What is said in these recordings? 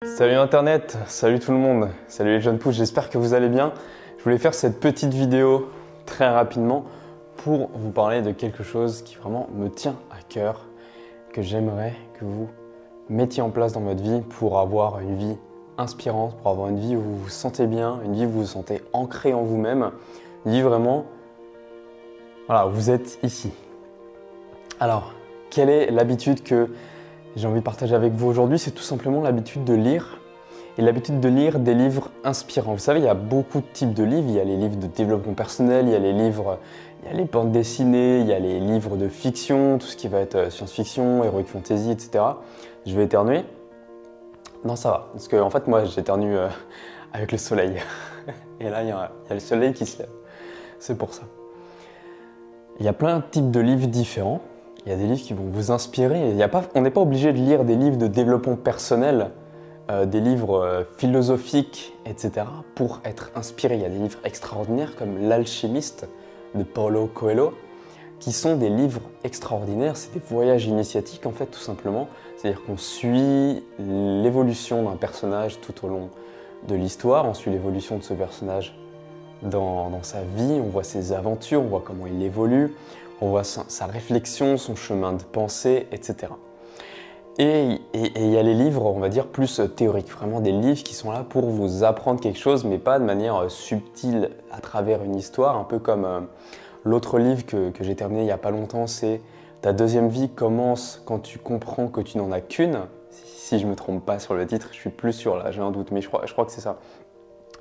Salut Internet, salut tout le monde, salut les jeunes pousses, j'espère que vous allez bien. Je voulais faire cette petite vidéo très rapidement pour vous parler de quelque chose qui vraiment me tient à cœur, que j'aimerais que vous mettiez en place dans votre vie pour avoir une vie inspirante, pour avoir une vie où vous vous sentez bien, une vie où vous vous sentez ancré en vous-même, une vie vraiment, voilà, vous êtes ici. Alors, quelle est l'habitude que j'ai envie de partager avec vous aujourd'hui? C'est tout simplement l'habitude de lire et l'habitude de lire des livres inspirants. Vous savez, il y a beaucoup de types de livres. Il y a les livres de développement personnel, il y a les livres, il y a les bandes dessinées, il y a les livres de fiction, tout ce qui va être science-fiction, heroic fantasy, etc. Je vais éternuer? Non, ça va. Parce que en fait, moi, j'éternue avec le soleil. Et là, il y a le soleil qui se lève. C'est pour ça. Il y a plein de types de livres différents. Il y a des livres qui vont vous inspirer. On n'est pas obligé de lire des livres de développement personnel, des livres philosophiques, etc. pour être inspiré. Il y a des livres extraordinaires comme L'Alchimiste de Paulo Coelho, qui sont des livres extraordinaires. C'est des voyages initiatiques en fait, tout simplement. C'est-à-dire qu'on suit l'évolution d'un personnage tout au long de l'histoire. On suit l'évolution de ce personnage dans sa vie. On voit ses aventures, on voit comment il évolue. On voit sa réflexion, son chemin de pensée, etc. Et il y a les livres, on va dire, plus théoriques, vraiment des livres qui sont là pour vous apprendre quelque chose, mais pas de manière subtile à travers une histoire, un peu comme l'autre livre que j'ai terminé il n'y a pas longtemps, c'est « Ta deuxième vie commence quand tu comprends que tu n'en as qu'une ». Si je ne me trompe pas sur le titre, je suis plus sûr là, j'ai un doute, mais je crois que c'est ça.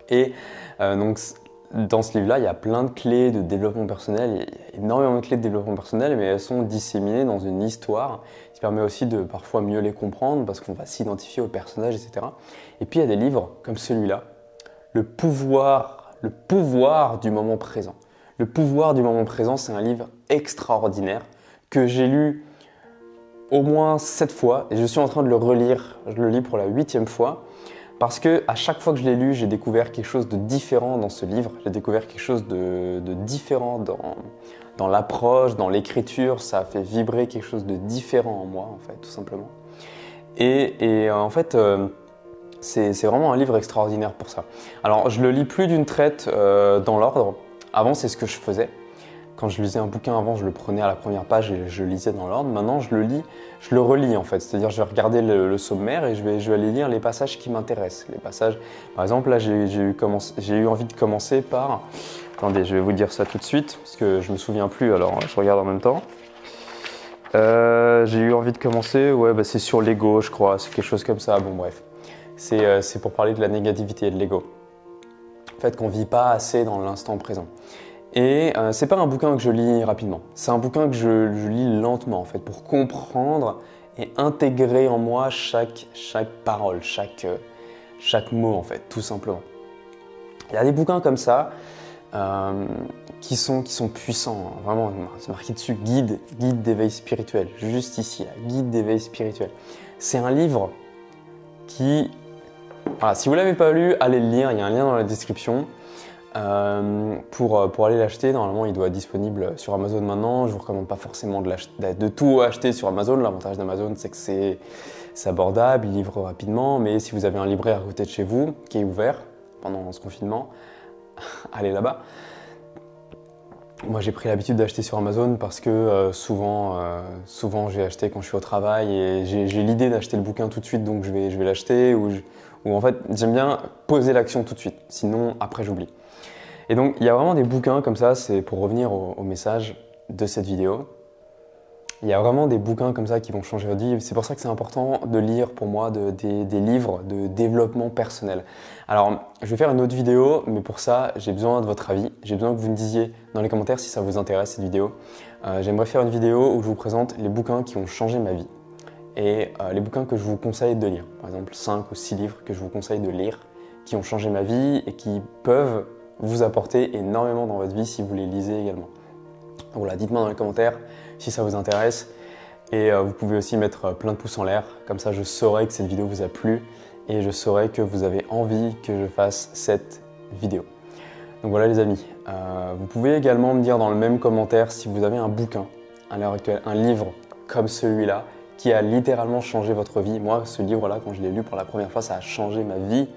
Et donc, dans ce livre-là, il y a plein de clés de développement personnel, il y a énormément de clés de développement personnel, mais elles sont disséminées dans une histoire qui permet aussi de parfois mieux les comprendre parce qu'on va s'identifier aux personnages, etc. Et puis il y a des livres comme celui-là, le pouvoir du moment présent. Le pouvoir du moment présent, c'est un livre extraordinaire que j'ai lu au moins 7 fois et je suis en train de le relire, je le lis pour la 8e fois. Parce que à chaque fois que je l'ai lu, j'ai découvert quelque chose de différent dans ce livre. J'ai découvert quelque chose de différent dans l'approche, dans l'écriture. Ça a fait vibrer quelque chose de différent en moi, en fait, tout simplement. Et en fait, c'est vraiment un livre extraordinaire pour ça. Alors, je le lis plus d'une traite dans l'ordre. Avant, c'est ce que je faisais. Quand je lisais un bouquin avant, je le prenais à la première page et je lisais dans l'ordre. Maintenant, je le relis en fait. C'est-à-dire, je vais regarder le sommaire et je vais aller lire les passages qui m'intéressent. Les passages, par exemple, là, j'ai eu envie de commencer par... Attendez, je vais vous dire ça tout de suite, parce que je me souviens plus, alors je regarde en même temps. J'ai eu envie de commencer, ouais, bah, c'est sur l'ego, je crois, c'est quelque chose comme ça. Bon, bref. C'est pour parler de la négativité et de l'ego. En fait, qu'on ne vit pas assez dans l'instant présent. Et c'est pas un bouquin que je lis rapidement, c'est un bouquin que je lis lentement en fait, pour comprendre et intégrer en moi chaque parole, chaque mot en fait, tout simplement. Il y a des bouquins comme ça qui sont puissants, hein, vraiment, c'est marqué dessus, guide d'éveil spirituel, juste ici, là, guide d'éveil spirituel. C'est un livre qui, voilà, si vous l'avez pas lu, allez le lire, il y a un lien dans la description. Pour aller l'acheter, normalement il doit être disponible sur Amazon maintenant. Je vous recommande pas forcément de tout acheter sur Amazon. L'avantage d'Amazon, c'est que c'est abordable, il livre rapidement, mais si vous avez un libraire à côté de chez vous qui est ouvert pendant ce confinement, allez là-bas. Moi j'ai pris l'habitude d'acheter sur Amazon parce que souvent j'ai acheté quand je suis au travail et j'ai l'idée d'acheter le bouquin tout de suite, donc je vais l'acheter ou en fait j'aime bien poser l'action tout de suite, sinon après j'oublie. Et donc, il y a vraiment des bouquins comme ça, c'est pour revenir au message de cette vidéo. Il y a vraiment des bouquins comme ça qui vont changer votre vie. C'est pour ça que c'est important de lire pour moi des livres de développement personnel. Alors, je vais faire une autre vidéo, mais pour ça, j'ai besoin de votre avis. J'ai besoin que vous me disiez dans les commentaires si ça vous intéresse cette vidéo. J'aimerais faire une vidéo où je vous présente les bouquins qui ont changé ma vie et les bouquins que je vous conseille de lire. Par exemple, 5 ou 6 livres que je vous conseille de lire qui ont changé ma vie et qui peuvent vous apporter énormément dans votre vie si vous les lisez également. Donc voilà, dites-moi dans les commentaires si ça vous intéresse et vous pouvez aussi mettre plein de pouces en l'air, comme ça je saurai que cette vidéo vous a plu et je saurai que vous avez envie que je fasse cette vidéo. Donc voilà les amis, vous pouvez également me dire dans le même commentaire si vous avez un bouquin à l'heure actuelle, un livre comme celui-là qui a littéralement changé votre vie. Moi, ce livre-là, quand je l'ai lu pour la première fois, ça a changé ma vie.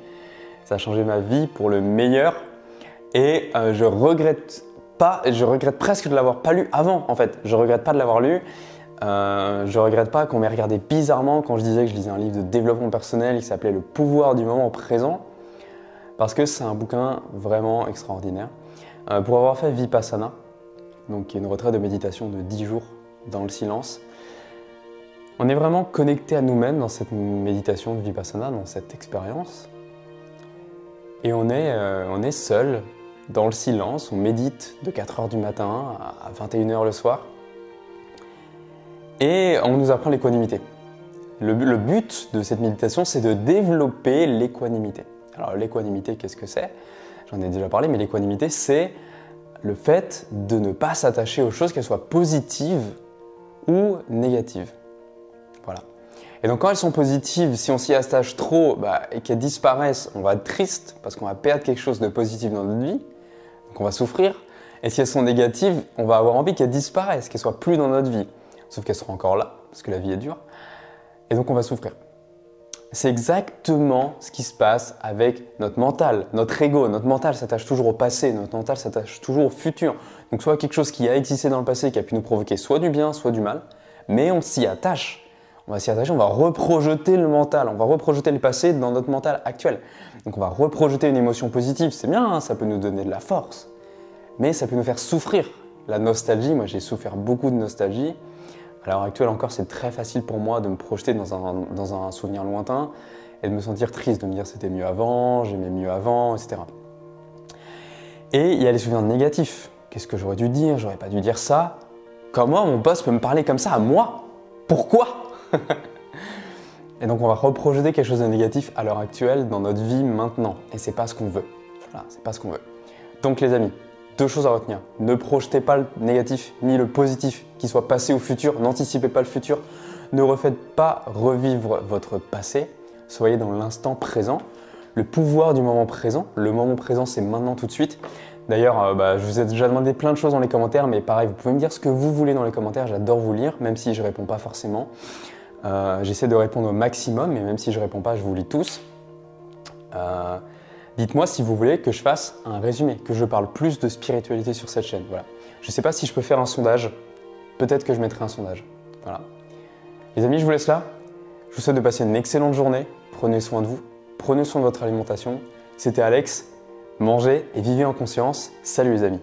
Ça a changé ma vie pour le meilleur. Et je regrette presque de l'avoir pas lu avant, en fait. Je regrette pas de l'avoir lu. Je regrette pas qu'on m'ait regardé bizarrement quand je disais que je lisais un livre de développement personnel qui s'appelait Le pouvoir du moment présent. Parce que c'est un bouquin vraiment extraordinaire. Pour avoir fait Vipassana, donc qui est une retraite de méditation de 10 jours dans le silence, on est vraiment connecté à nous-mêmes dans cette méditation de Vipassana, dans cette expérience. Et on est seul dans le silence, on médite de 4 h du matin à 21 h le soir. Et on nous apprend l'équanimité. Le but de cette méditation, c'est de développer l'équanimité. Alors l'équanimité, qu'est-ce que c'est? J'en ai déjà parlé, mais l'équanimité, c'est le fait de ne pas s'attacher aux choses, qu'elles soient positives ou négatives. Voilà. Et donc quand elles sont positives, si on s'y attache trop et qu'elles disparaissent, on va être triste parce qu'on va perdre quelque chose de positif dans notre vie, donc on va souffrir. Et si elles sont négatives, on va avoir envie qu'elles disparaissent, qu'elles soient plus dans notre vie. Sauf qu'elles seront encore là, parce que la vie est dure. Et donc on va souffrir. C'est exactement ce qui se passe avec notre mental, notre ego. Notre mental s'attache toujours au passé, notre mental s'attache toujours au futur. Donc soit quelque chose qui a existé dans le passé, qui a pu nous provoquer soit du bien, soit du mal, mais on s'y attache. On va s'y attacher, on va reprojeter le mental, on va reprojeter le passé dans notre mental actuel. Donc on va reprojeter une émotion positive, c'est bien, hein, ça peut nous donner de la force, mais ça peut nous faire souffrir. La nostalgie, moi j'ai souffert beaucoup de nostalgie. À l'heure actuelle encore, c'est très facile pour moi de me projeter dans un souvenir lointain et de me sentir triste, de me dire c'était mieux avant, j'aimais mieux avant, etc. Et il y a les souvenirs négatifs. Qu'est-ce que j'aurais dû dire? J'aurais pas dû dire ça. Comment mon boss peut me parler comme ça à moi? Pourquoi? Et donc on va reprojeter quelque chose de négatif à l'heure actuelle dans notre vie maintenant. Et c'est pas ce qu'on veut. Voilà, c'est pas ce qu'on veut. Donc les amis, 2 choses à retenir. Ne projetez pas le négatif ni le positif, qu'il soit passé ou futur. N'anticipez pas le futur. Ne refaites pas revivre votre passé. Soyez dans l'instant présent. Le pouvoir du moment présent. Le moment présent, c'est maintenant tout de suite. D'ailleurs, je vous ai déjà demandé plein de choses dans les commentaires, mais pareil, vous pouvez me dire ce que vous voulez dans les commentaires. J'adore vous lire, même si je ne réponds pas forcément. J'essaie de répondre au maximum, mais même si je ne réponds pas, je vous lis tous. Dites-moi si vous voulez que je fasse un résumé, que je parle plus de spiritualité sur cette chaîne. Voilà. Je ne sais pas si je peux faire un sondage. Peut-être que je mettrai un sondage. Voilà. Les amis, je vous laisse là. Je vous souhaite de passer une excellente journée. Prenez soin de vous. Prenez soin de votre alimentation. C'était Alex. Mangez et vivez en conscience. Salut les amis.